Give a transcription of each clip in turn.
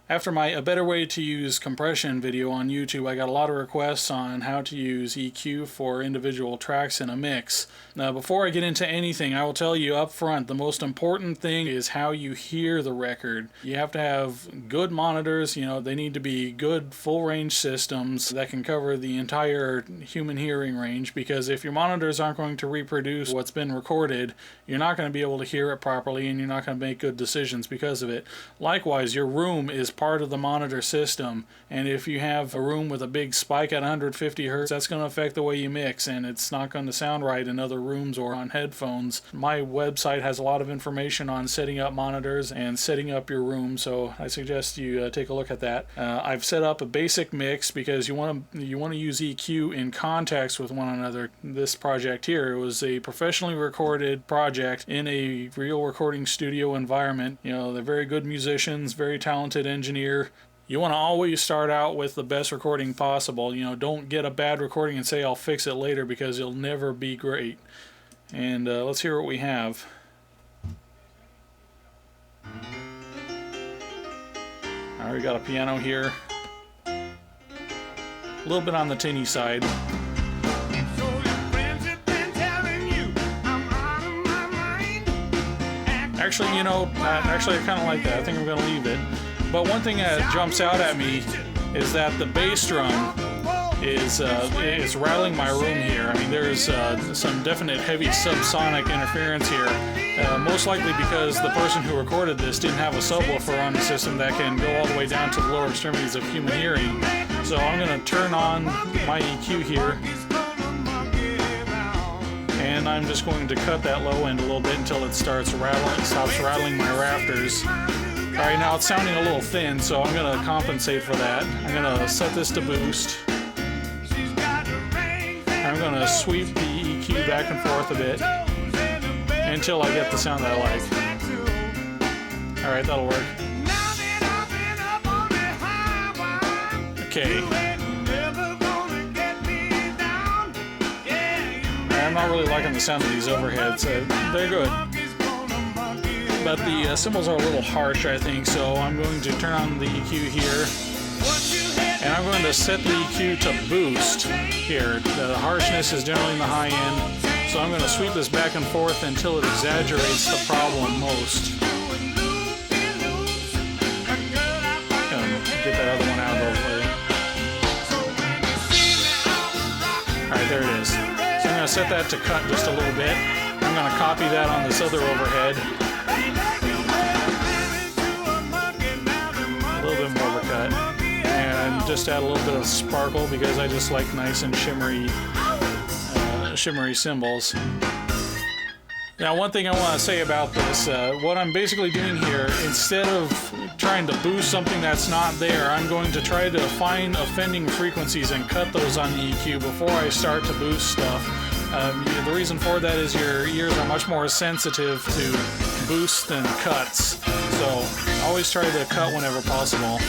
After my A Better Way to Use Compression video on YouTube, I got a lot of requests on how to use EQ for individual tracks in a mix. Now, before I get into anything, I will tell you up front, the most important thing is how you hear the record. You have to have good monitors, they need to be good full-range systems that can cover the entire human hearing range, because if your monitors aren't going to reproduce what's been recorded, you're not going to be able to hear it properly, and you're not going to make good decisions because of it. Likewise, your room is part of the monitor system, and if you have a room with a big spike at 150 Hertz, that's going to affect the way you mix, and it's not going to sound right in other rooms or on headphones. My website has a lot of information on setting up monitors and setting up your room, so I suggest you take a look at that. I've set up a basic mix because you want to use EQ in context with one another. This project here, it was a professionally recorded project in a real recording studio environment. They're very good musicians, very talented engineer. You want to always start out with the best recording possible. Don't get a bad recording and say I'll fix it later, because it'll never be great. And let's hear what we have. Alright, we got a piano here. A little bit on the tinny side. Actually, I kind of like that. I think I'm going to leave it. But one thing that jumps out at me is that the bass drum is rattling my room here. I mean, there's some definite heavy subsonic interference here. Most likely because the person who recorded this didn't have a subwoofer on the system that can go all the way down to the lower extremities of human hearing. So I'm going to turn on my EQ here. And I'm just going to cut that low end a little bit until it stops rattling my rafters. Alright, now it's sounding a little thin, so I'm going to compensate for that. I'm going to set this to boost. I'm going to sweep the EQ back and forth a bit until I get the sound that I like. Alright, that'll work. Okay. I'm not really liking the sound of these overheads. They're good. But the cymbals are a little harsh, I think, so I'm going to turn on the EQ here. And I'm going to set the EQ to boost here. The harshness is generally in the high end, so I'm going to sweep this back and forth until it exaggerates the problem most. Get that other one out of the way. Alright, there it is. So I'm going to set that to cut just a little bit. I'm going to copy that on this other overhead. A little bit more of a cut. And just add a little bit of sparkle because I just like nice and shimmery cymbals. Now, one thing I want to say about this, what I'm basically doing here, instead of trying to boost something that's not there, I'm going to try to find offending frequencies and cut those on the EQ before I start to boost stuff. The reason for that is your ears are much more sensitive to boosts than cuts, so always try to cut whenever possible.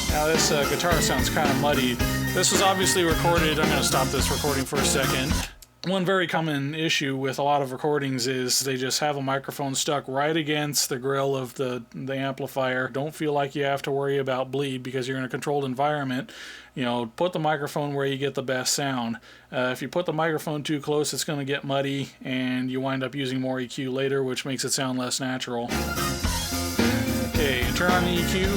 Now this guitar sounds kind of muddy. This was obviously recorded. I'm going to stop this recording for a second. One very common issue with a lot of recordings is they just have a microphone stuck right against the grill of the amplifier. Don't feel like you have to worry about bleed because you're in a controlled environment. Put the microphone where you get the best sound. If you put the microphone too close, it's going to get muddy and you wind up using more EQ later, which makes it sound less natural. Okay, turn on the EQ.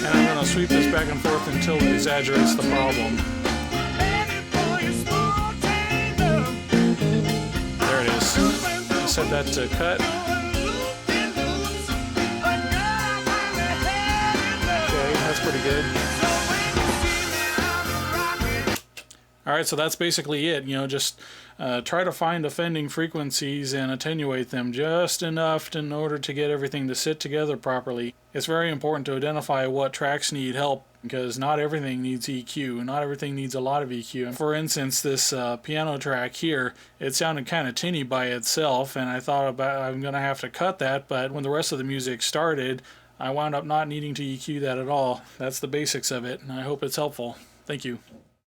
And I'm going to sweep this back and forth until it exaggerates the problem. Set that to cut. Okay, that's pretty good. Alright, so that's basically it. Just try to find offending frequencies and attenuate them just enough in order to get everything to sit together properly. It's very important to identify what tracks need help, because not everything needs EQ, not everything needs a lot of EQ. For instance, this piano track here, it sounded kind of tinny by itself, and I thought I'm going to have to cut that, but when the rest of the music started, I wound up not needing to EQ that at all. That's the basics of it, and I hope it's helpful. Thank you.